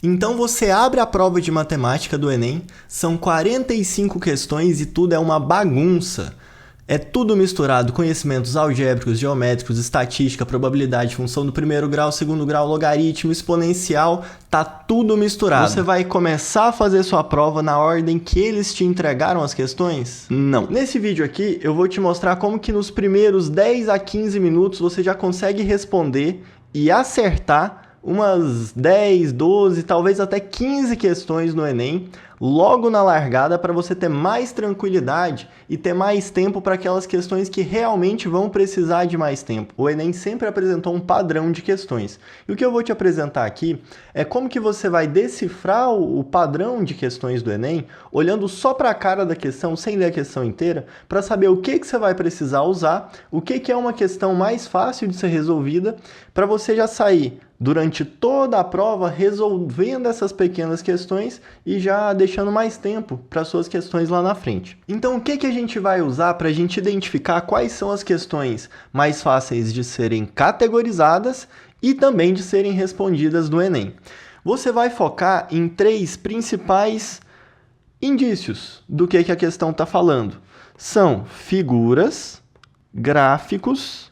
Então você abre a prova de matemática do Enem, são 45 questões e tudo é uma bagunça. É tudo misturado, conhecimentos algébricos, geométricos, estatística, probabilidade, função do primeiro grau, segundo grau, logaritmo, exponencial, tá tudo misturado. Você vai começar a fazer sua prova na ordem que eles te entregaram as questões? Não. Nesse vídeo aqui, eu vou te mostrar como que nos primeiros 10 a 15 minutos você já consegue responder e acertar umas 10, 12, talvez até 15 questões no Enem, logo na largada, para você ter mais tranquilidade e ter mais tempo para aquelas questões que realmente vão precisar de mais tempo. O Enem sempre apresentou um padrão de questões. E o que eu vou te apresentar aqui é como que você vai decifrar o padrão de questões do Enem, olhando só para a cara da questão, sem ler a questão inteira, para saber o que você vai precisar usar, o que é uma questão mais fácil de ser resolvida, para você já sair durante toda a prova resolvendo essas pequenas questões e já deixando mais tempo para suas questões lá na frente. Então o que a gente vai usar para a gente identificar quais são as questões mais fáceis de serem categorizadas e também de serem respondidas no Enem? Você vai focar em 3 principais indícios do que a questão está falando. São figuras, gráficos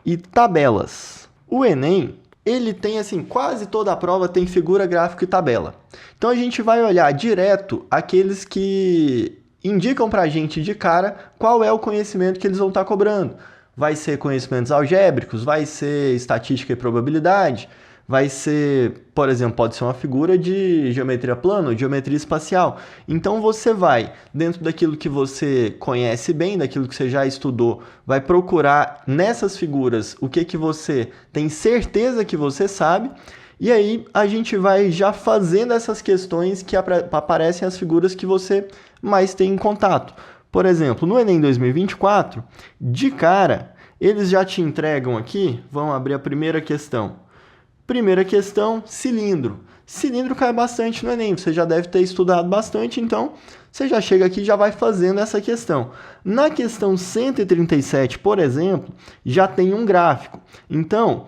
e tabelas. O Enem, ele tem, assim, quase toda a prova tem figura, gráfico e tabela. Então, a gente vai olhar direto aqueles que indicam para a gente de cara qual é o conhecimento que eles vão estar cobrando. Vai ser conhecimentos algébricos, vai ser estatística e probabilidade, vai ser, por exemplo, pode ser uma figura de geometria plana, geometria espacial. Então você vai, dentro daquilo que você conhece bem, daquilo que você já estudou, vai procurar nessas figuras o que você tem certeza que você sabe, e aí a gente vai já fazendo essas questões que aparecem as figuras que você mais tem em contato. Por exemplo, no Enem 2024, de cara, eles já te entregam aqui, vamos abrir a primeira questão. Primeira questão, cilindro. Cilindro cai bastante no Enem, você já deve ter estudado bastante, então você já chega aqui e já vai fazendo essa questão. Na questão 137, por exemplo, já tem um gráfico. Então,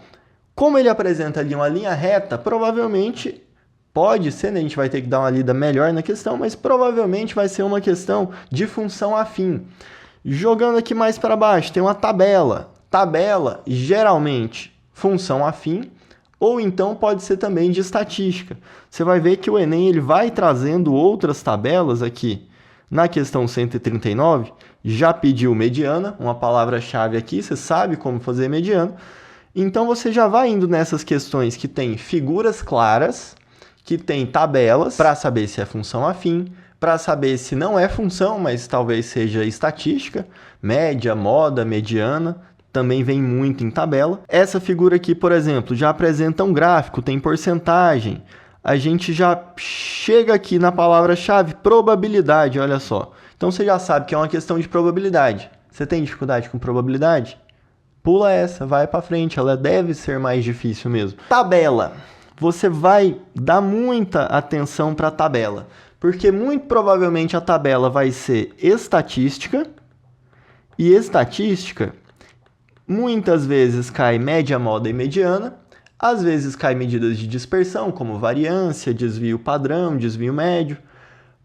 como ele apresenta ali uma linha reta, provavelmente pode ser, né? A gente vai ter que dar uma lida melhor na questão, mas provavelmente vai ser uma questão de função afim. Jogando aqui mais para baixo, tem uma tabela. Tabela, geralmente, função afim, ou então pode ser também de estatística. Você vai ver que o Enem ele vai trazendo outras tabelas aqui. Na questão 139, já pediu mediana, uma palavra-chave aqui, você sabe como fazer mediana. Então você já vai indo nessas questões que tem figuras claras, que tem tabelas, para saber se é função afim, para saber se não é função, mas talvez seja estatística, média, moda, mediana, também vem muito em tabela. Essa figura aqui, por exemplo, já apresenta um gráfico, tem porcentagem. A gente já chega aqui na palavra-chave probabilidade, olha só. Então você já sabe que é uma questão de probabilidade. Você tem dificuldade com probabilidade? Pula essa, vai para frente, ela deve ser mais difícil mesmo. Tabela. Você vai dar muita atenção para a tabela, porque muito provavelmente a tabela vai ser estatística, e estatística muitas vezes cai média, moda e mediana, às vezes cai medidas de dispersão, como variância, desvio padrão, desvio médio,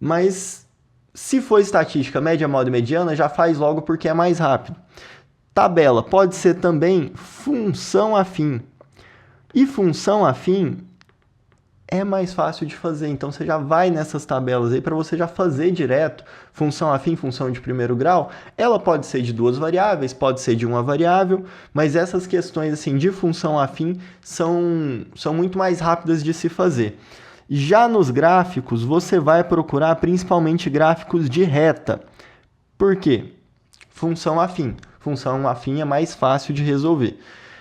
mas se for estatística, média, moda e mediana, já faz logo porque é mais rápido. Tabela pode ser também função afim, e função afim é mais fácil de fazer, então você já vai nessas tabelas aí para você já fazer direto. Função afim, função de primeiro grau, ela pode ser de 2 variáveis, pode ser de uma variável, mas essas questões assim de função afim são muito mais rápidas de se fazer. Já nos gráficos, você vai procurar principalmente gráficos de reta. Por quê? Função afim. Função afim é mais fácil de resolver.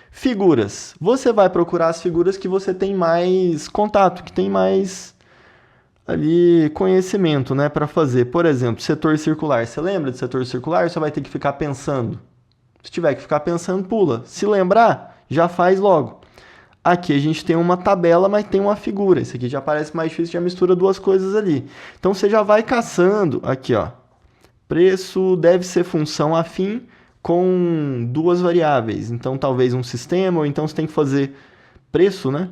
Figuras. Você vai procurar as figuras que você tem mais contato, que tem mais ali conhecimento, né, para fazer. Por exemplo, setor circular. Você lembra de setor circular? Você vai ter que ficar pensando. Se tiver que ficar pensando, pula. Se lembrar, já faz logo. Aqui a gente tem uma tabela, mas tem uma figura. Isso aqui já parece mais difícil, já mistura duas coisas ali. Então você já vai caçando. Aqui, ó. Preço deve ser função afim com 2 variáveis. Então, talvez um sistema, ou então você tem que fazer preço, né?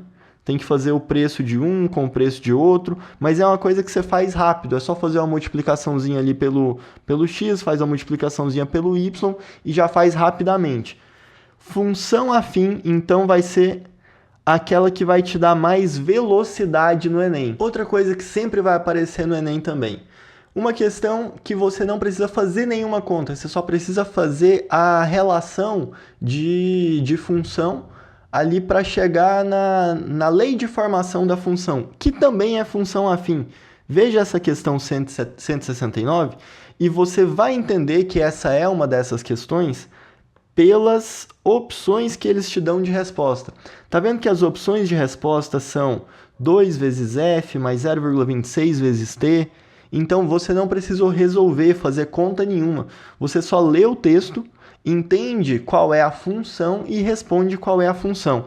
tem que fazer o preço de um com o preço de outro, mas é uma coisa que você faz rápido, é só fazer uma multiplicaçãozinha ali pelo x, faz uma multiplicaçãozinha pelo y e já faz rapidamente. Função afim, então, vai ser aquela que vai te dar mais velocidade no Enem. Outra coisa que sempre vai aparecer no Enem também. Uma questão que você não precisa fazer nenhuma conta, você só precisa fazer a relação de função ali para chegar na lei de formação da função, que também é função afim. Veja essa questão 169 e você vai entender que essa é uma dessas questões pelas opções que eles te dão de resposta. Tá vendo que as opções de resposta são 2 vezes f mais 0,26 vezes t? Então você não precisou resolver, fazer conta nenhuma. Você só lê o texto, entende qual é a função e responde qual é a função.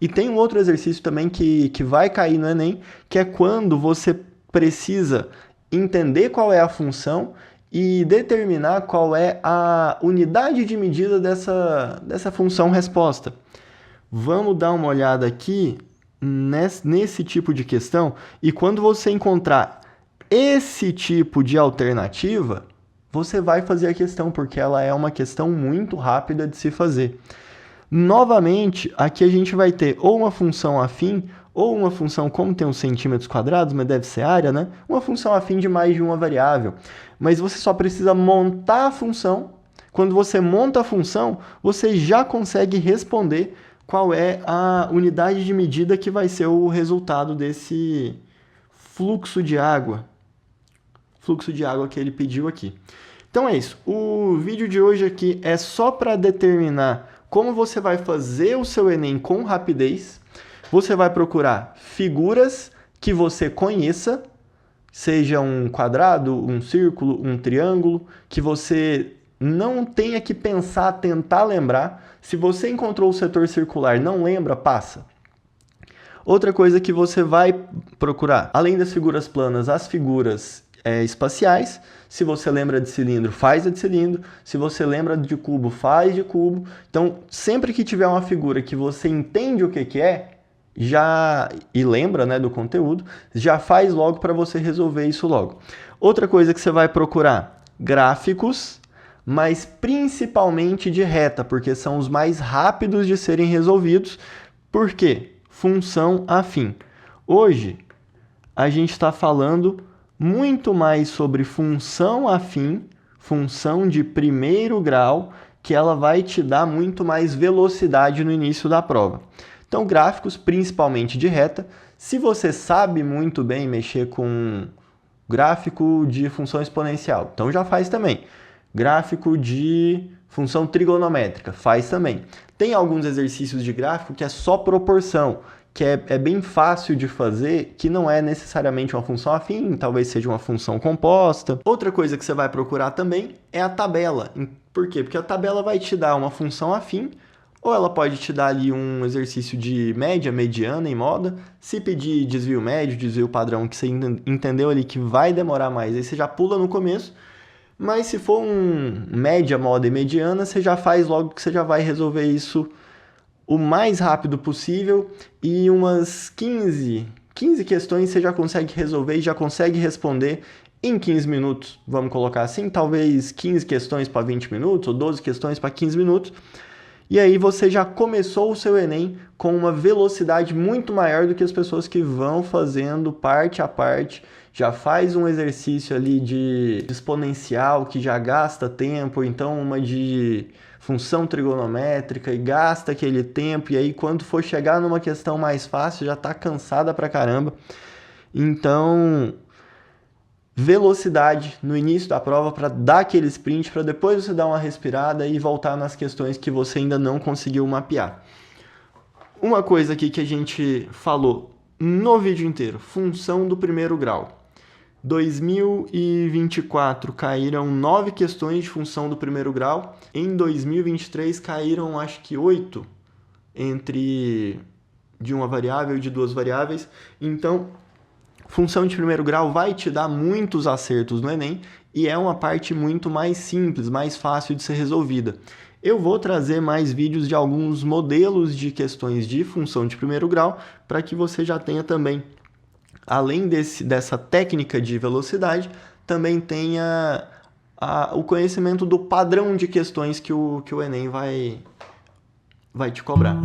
E tem um outro exercício também que vai cair no Enem, que é quando você precisa entender qual é a função e determinar qual é a unidade de medida dessa função resposta. Vamos dar uma olhada aqui nesse tipo de questão, e quando você encontrar esse tipo de alternativa, você vai fazer a questão, porque ela é uma questão muito rápida de se fazer. Novamente, aqui a gente vai ter ou uma função afim, ou uma função, como tem uns centímetros quadrados, mas deve ser área, né? Uma função afim de mais de uma variável. Mas você só precisa montar a função. Quando você monta a função, você já consegue responder qual é a unidade de medida que vai ser o resultado desse fluxo de água. Fluxo de água que ele pediu aqui. Então é isso. O vídeo de hoje aqui é só para determinar como você vai fazer o seu Enem com rapidez. Você vai procurar figuras que você conheça, seja um quadrado, um círculo, um triângulo, que você não tenha que pensar, tentar lembrar. Se você encontrou o setor circular, não lembra, passa. Outra coisa que você vai procurar, além das figuras planas, as figuras espaciais. Se você lembra de cilindro, faz a de cilindro. Se você lembra de cubo, faz de cubo. Então, sempre que tiver uma figura que você entende o que é, e lembra, né, do conteúdo, já faz logo para você resolver isso logo. Outra coisa que você vai procurar, gráficos, mas principalmente de reta, porque são os mais rápidos de serem resolvidos. Por quê? Função afim. Hoje, a gente está falando muito mais sobre função afim, função de primeiro grau, que ela vai te dar muito mais velocidade no início da prova. Então, gráficos, principalmente de reta. Se você sabe muito bem mexer com gráfico de função exponencial, então já faz também. Gráfico de função trigonométrica, faz também. Tem alguns exercícios de gráfico que é só proporção, que é bem fácil de fazer, que não é necessariamente uma função afim, talvez seja uma função composta. Outra coisa que você vai procurar também é a tabela. Por quê? Porque a tabela vai te dar uma função afim, ou ela pode te dar ali um exercício de média, mediana e moda. Se pedir desvio médio, desvio padrão, que você entendeu ali que vai demorar mais, aí você já pula no começo. Mas se for um média, moda e mediana, você já faz logo, que você já vai resolver isso o mais rápido possível, e umas 15 questões você já consegue resolver e já consegue responder em 15 minutos. Vamos colocar assim, talvez 15 questões para 20 minutos ou 12 questões para 15 minutos. E aí você já começou o seu Enem com uma velocidade muito maior do que as pessoas que vão fazendo parte a parte. Já faz um exercício ali de exponencial que já gasta tempo, então uma de função trigonométrica e gasta aquele tempo, e aí quando for chegar numa questão mais fácil já está cansada pra caramba. Então, velocidade no início da prova para dar aquele sprint, para depois você dar uma respirada e voltar nas questões que você ainda não conseguiu mapear. Uma coisa aqui que a gente falou no vídeo inteiro, função do primeiro grau. 2024 caíram 9 questões de função do primeiro grau. Em 2023 caíram acho que 8 entre de uma variável e de duas variáveis. Então, função de primeiro grau vai te dar muitos acertos no Enem e é uma parte muito mais simples, mais fácil de ser resolvida. Eu vou trazer mais vídeos de alguns modelos de questões de função de primeiro grau, para que você já tenha também, além dessa técnica de velocidade, também tenha o conhecimento do padrão de questões que o Enem vai te cobrar.